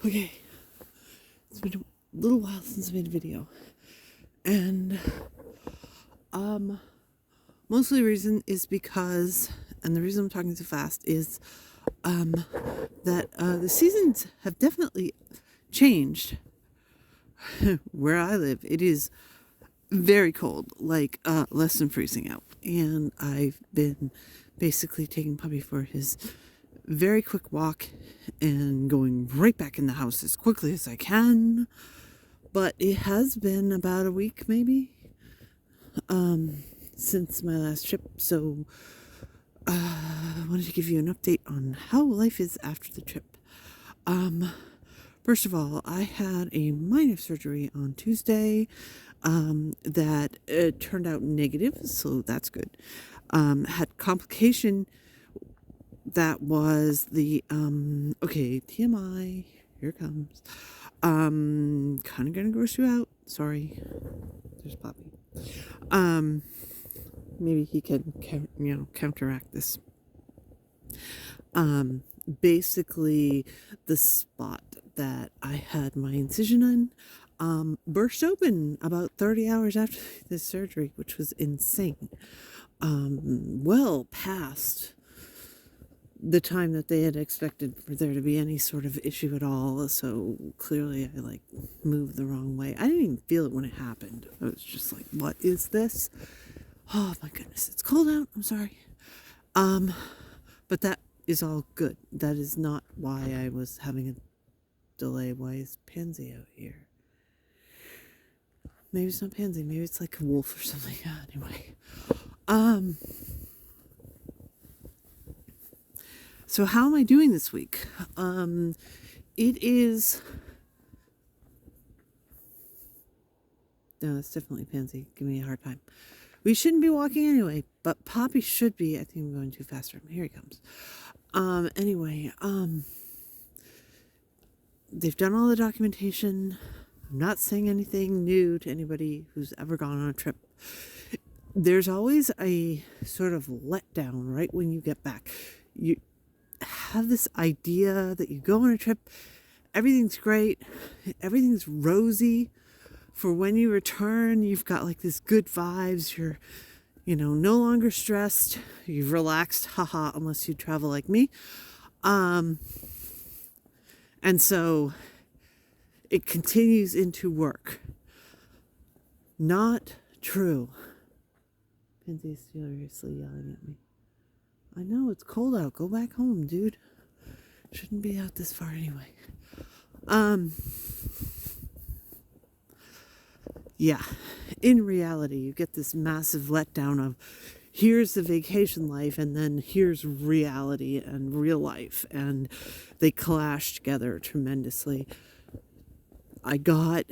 Okay, it's been a little while since I made a video, and mostly the reason is because, and the reason I'm talking so fast is that the seasons have definitely changed. Where I live, it is very cold, like less than freezing out, and I've been basically taking Puppy for his very quick walk and going right back in the house as quickly as I can. But it has been about a week maybe since my last trip, so I wanted to give you an update on how life is after the trip. First of all, I had a minor surgery on Tuesday that turned out negative, so that's good. Had complication that was the okay, TMI, here it comes. Kind of gonna gross you out. Sorry. There's Poppy. Maybe he can counteract this. Basically the spot that I had my incision on burst open about 30 hours after the surgery, which was insane. Well past the time that they had expected for there to be any sort of issue at all. So clearly I moved the wrong way. I didn't even feel it when it happened. I was just like, what is this? Oh my goodness, it's cold out. I'm sorry. But that is all good. That is not why I was having a delay. Why is Pansy out here? Maybe it's not Pansy. Maybe it's like a wolf or something. Anyway. So how am I doing this week? It is... No, it's definitely Pansy. Give me a hard time. We shouldn't be walking anyway, but Poppy should be. I think I'm going too fast for him. Here he comes. Anyway, they've done all the documentation. I'm not saying anything new to anybody who's ever gone on a trip. There's always a sort of letdown right when you get back. You have this idea that you go on a trip, everything's great, everything's rosy. For when you return, you've got this good vibes. You're, no longer stressed. You've relaxed, haha, unless you travel like me. And so it continues into work. Not true. Pinsy's furiously yelling at me. I know, it's cold out. Go back home, dude. Shouldn't be out this far anyway. Yeah, in reality, you get this massive letdown of here's the vacation life and then here's reality and real life, and they clash together tremendously. I got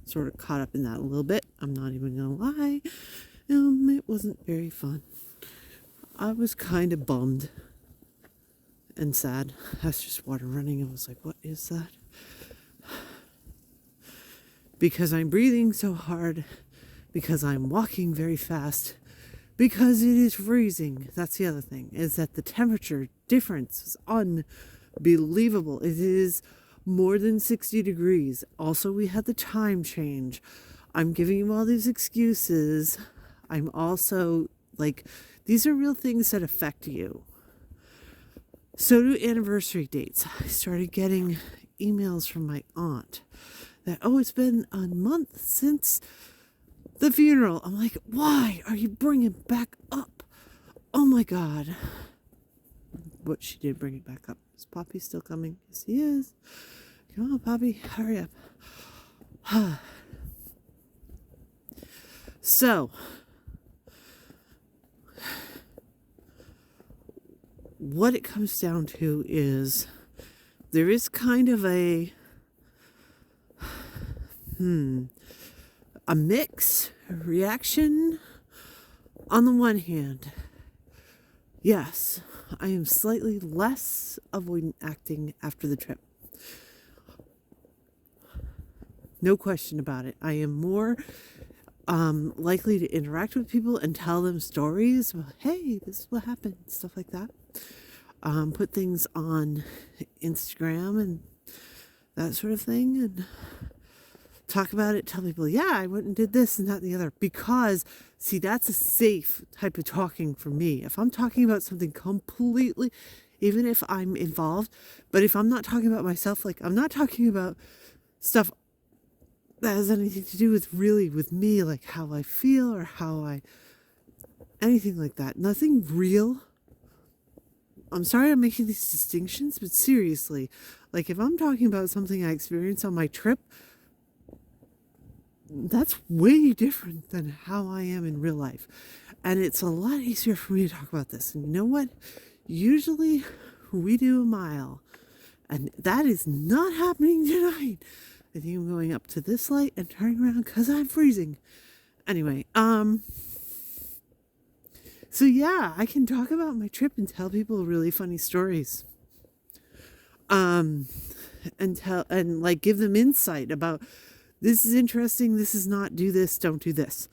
sort of caught up in that a little bit. I'm not even gonna lie. It wasn't very fun. I was kind of bummed and sad. That's just water running. I was like, what is that? Because I'm breathing so hard, because I'm walking very fast, because it is freezing. That's the other thing, is that the temperature difference is unbelievable. It is more than 60 degrees. Also, we had the time change. I'm giving you all these excuses. I'm also these are real things that affect you. So do anniversary dates. I started getting emails from my aunt that, it's been a month since the funeral. I'm like, why are you bringing it back up? Oh my God. But she did bring it back up. Is Poppy still coming? Yes, he is. Come on, Poppy, hurry up. So, what it comes down to is there is kind of a mix reaction. On the one hand, yes, I am slightly less avoidant acting after the trip. No question about it. I am more likely to interact with people and tell them stories about, hey, this is what happened, stuff like that. Put things on Instagram and that sort of thing, and talk about it, tell people, yeah, I went and did this and that and the other. Because, see, that's a safe type of talking for me. If I'm talking about something completely, even if I'm involved, but if I'm not talking about myself, like I'm not talking about stuff that has anything to do with really with me, like how I feel or anything like that. Nothing real. I'm sorry I'm making these distinctions, but seriously, like if I'm talking about something I experienced on my trip, that's way different than how I am in real life. And it's a lot easier for me to talk about this. And you know what? Usually we do a mile, and that is not happening tonight. I think I'm going up to this light and turning around because I'm freezing. Anyway, so yeah, I can talk about my trip and tell people really funny stories. And like give them insight about this is interesting, this is not, do this, don't do this.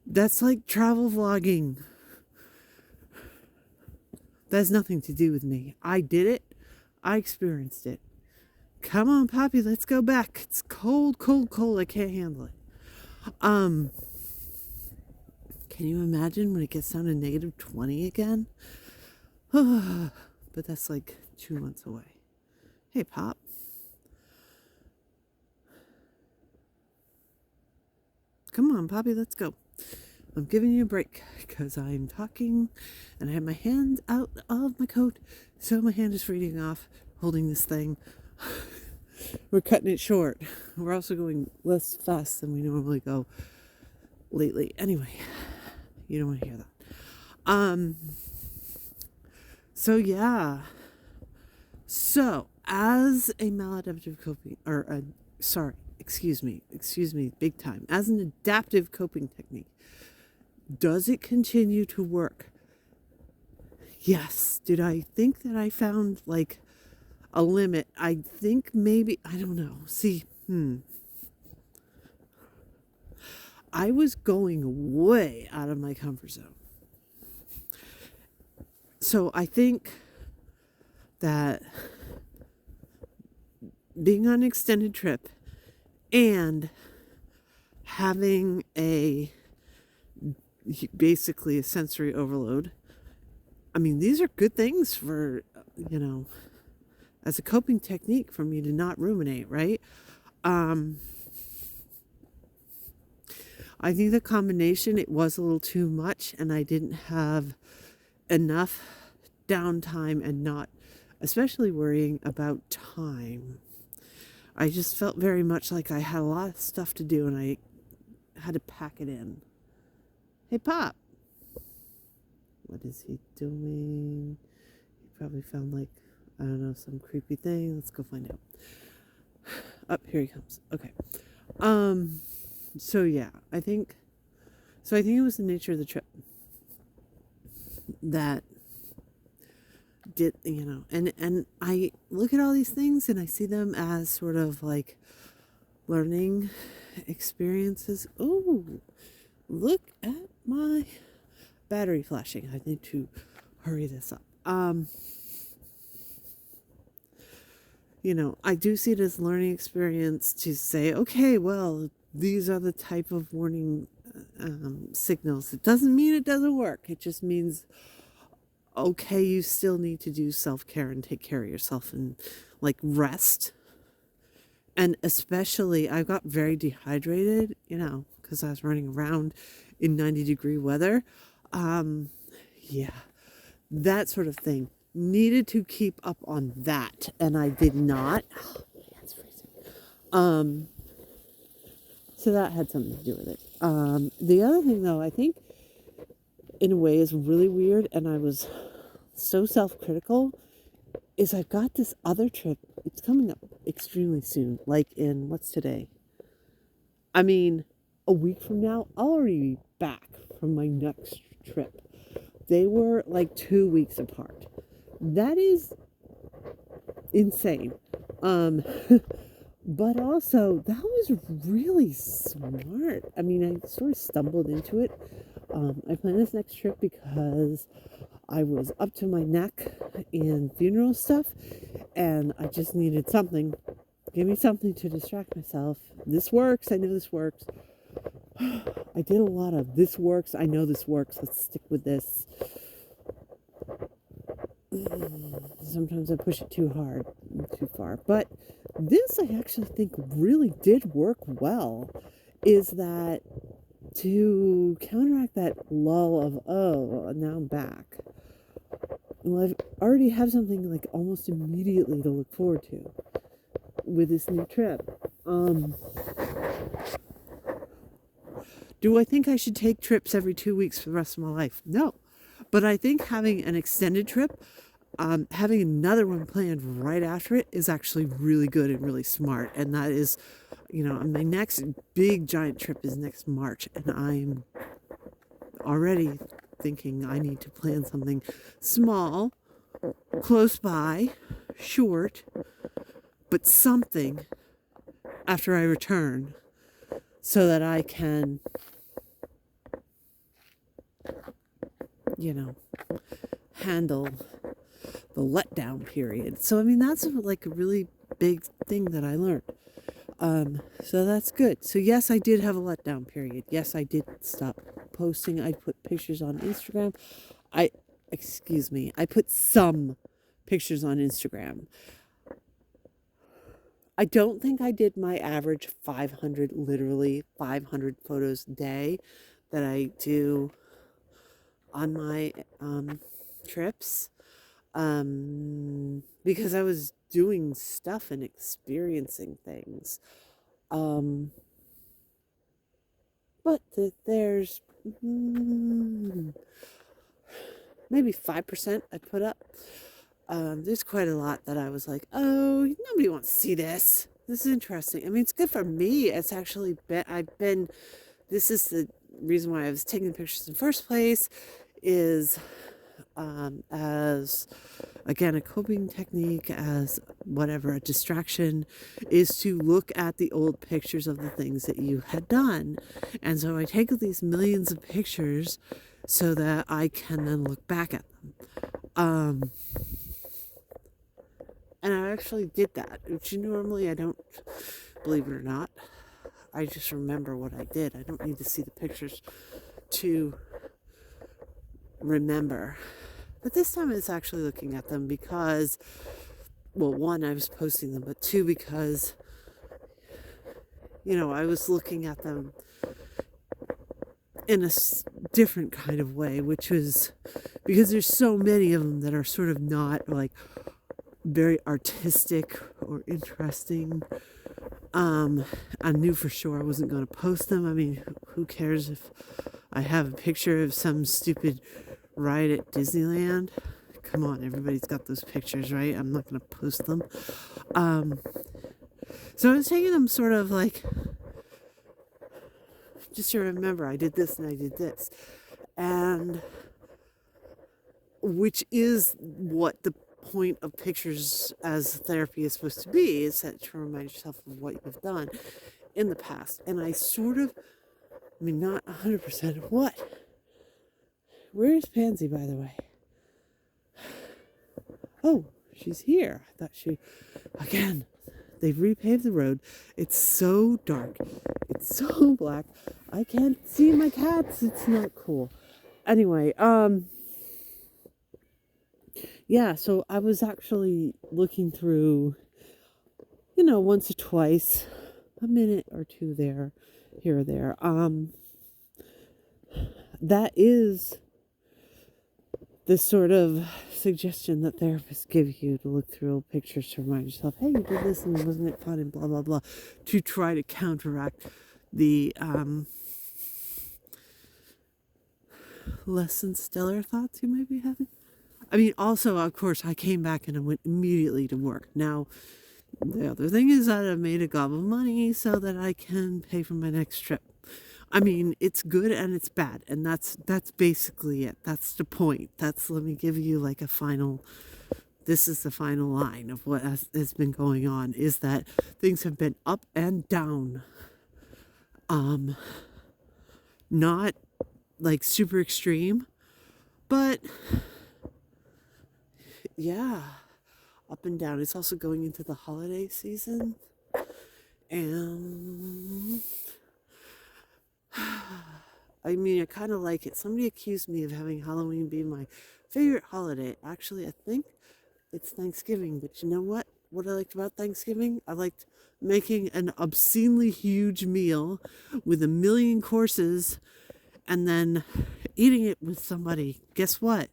That's like travel vlogging. That has nothing to do with me. I did it. I experienced it. Come on, Poppy, let's go back. It's cold, cold, cold. I can't handle it. Can you imagine when it gets down to negative 20 again? But that's like 2 months away. Hey, Pop. Come on, Poppy, let's go. I'm giving you a break because I'm talking and I have my hand out of my coat, so my hand is reading off holding this thing. We're cutting it short. We're also going less fast than we normally go lately. Anyway, you don't want to hear that. So yeah. So as a maladaptive coping, excuse me, big time. As an adaptive coping technique, does it continue to work? Yes. Did I think that I found like a limit? I think maybe, I don't know. See, I was going way out of my comfort zone. So I think that being on an extended trip and having basically a sensory overload, I mean, these are good things for, as a coping technique for me to not ruminate, right? I think the combination, it was a little too much, and I didn't have enough downtime and not especially worrying about time. I just felt very much like I had a lot of stuff to do and I had to pack it in. Hey, Pop. What is he doing? He probably found like, I don't know, some creepy thing. Let's go find out. Up, here he comes. Okay. So yeah, I think it was the nature of the trip that did, and I look at all these things and I see them as sort of like learning experiences. Oh, look at my battery flashing. I need to hurry this up. I do see it as learning experience to say, okay, well, these are the type of warning signals. It doesn't mean it doesn't work. It just means, okay, you still need to do self-care and take care of yourself and like rest. And especially, I got very dehydrated, because I was running around in 90-degree weather. Yeah, that sort of thing. Needed to keep up on that, and I did not. Oh, that's freezing. So that had something to do with it. The other thing, though, I think, in a way, is really weird, and I was so self-critical, is I've got this other trip. It's coming up extremely soon, like in, what's today? I mean, a week from now, I'll already be back from my next trip. They were like 2 weeks apart. That is insane. But also, that was really smart. I mean, I sort of stumbled into it. I planned this next trip because I was up to my neck in funeral stuff, and I just needed something. Give me something to distract myself. This works. I know this works. I did a lot of this works. I know this works. Let's stick with this. Sometimes I push it too hard, too far. But this I actually think really did work well. Is that to counteract that lull of, oh, now I'm back. Well, I already have something like almost immediately to look forward to with this new trip. Do I think I should take trips every 2 weeks for the rest of my life? No. But I think having an extended trip, having another one planned right after it is actually really good and really smart. And that is, my next big giant trip is next March. And I'm already thinking I need to plan something small, close by, short, but something after I return so that I can, handle the letdown period. So, that's like a really big thing that I learned. So that's good. So yes, I did have a letdown period. Yes, I did stop posting. I put pictures on Instagram. I put some pictures on Instagram. I don't think I did my average 500 photos a day that I do on my trips, because I was doing stuff and experiencing things. But there's maybe 5% I put up. There's quite a lot that I was like, oh, nobody wants to see this. This is interesting. It's good for me. It's actually this is the reason why I was taking the pictures in the first place, is as, again, a coping technique, as whatever, a distraction, is to look at the old pictures of the things that you had done. And so I take these millions of pictures so that I can then look back at them. And I actually did that, which normally I don't, believe it or not. I just remember what I did. I don't need to see the pictures to remember. But this time it's actually looking at them because, well, one, I was posting them, but two, because, I was looking at them in a different kind of way, which was because there's so many of them that are sort of not like very artistic or interesting. I knew for sure I wasn't going to post them. Who cares if I have a picture of some stupid ride at Disneyland? Come on, everybody's got those pictures, right? I'm not going to post them. So I was taking them sort of like, just to remember, I did this and I did this. And which is what the point of pictures as therapy is supposed to be, is that to remind yourself of what you've done in the past. And I sort of, not 100% of what. Where is Pansy, by the way? Oh, she's here. I thought again, they've repaved the road. It's so dark. It's so black. I can't see my cats. It's not cool. Anyway, yeah, so I was actually looking through, once or twice, a minute or two there, here or there. That is the sort of suggestion that therapists give you, to look through old pictures to remind yourself, hey, you did this and wasn't it fun and blah, blah, blah, to try to counteract the less than stellar thoughts you might be having. Also, of course, I came back and I went immediately to work. Now, the other thing is that I've made a gob of money so that I can pay for my next trip. It's good and it's bad, and that's basically it. That's the point. Let me give you like this is the final line of what has been going on, is that things have been up and down. Not like super extreme, but yeah, up and down. It's also going into the holiday season. And I mean, I kind of like it. Somebody accused me of having Halloween be my favorite holiday. Actually, I think it's Thanksgiving. But you know what? What I liked about Thanksgiving? I liked making an obscenely huge meal with a million courses and then eating it with somebody. Guess what?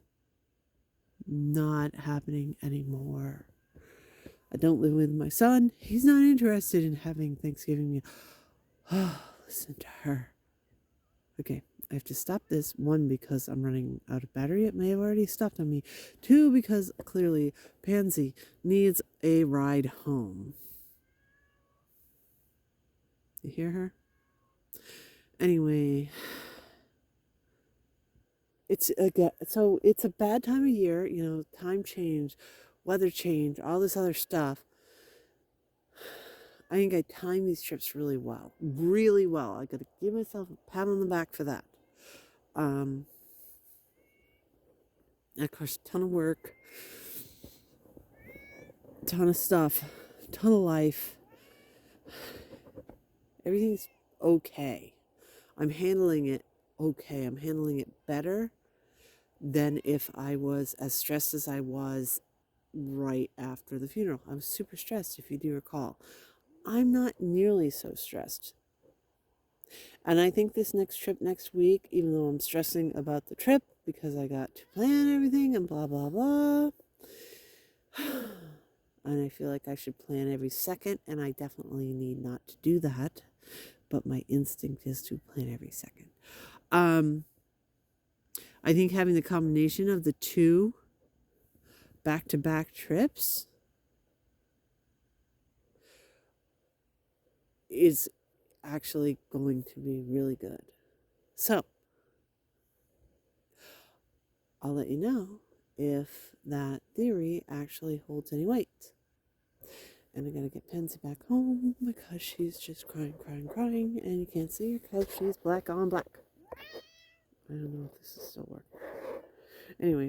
Not happening anymore. I don't live with my son. He's not interested in having Thanksgiving meal. Oh, listen to her. Okay, I have to stop this. One, because I'm running out of battery. It may have already stopped on me. Two, because clearly Pansy needs a ride home. You hear her? Anyway, it's a bad time of year. You know, time change, weather change, all this other stuff. I think I timed these trips really well. Really well. I got to give myself a pat on the back for that. And of course, a ton of work, a ton of stuff, a ton of life. Everything's okay. I'm handling it okay. I'm handling it better than if I was as stressed as I was right after the funeral. I was super stressed, if you do recall. I'm not nearly so stressed. And I think this next trip next week, even though I'm stressing about the trip because I got to plan everything and blah, blah, blah. And I feel like I should plan every second, and I definitely need not to do that. But my instinct is to plan every second. I think having the combination of the two back-to-back trips is actually going to be really good. So, I'll let you know if that theory actually holds any weight. And I gotta get Pansy back home because she's just crying, and you can't see her because she's black on black. I don't know if this is still working. Anyway.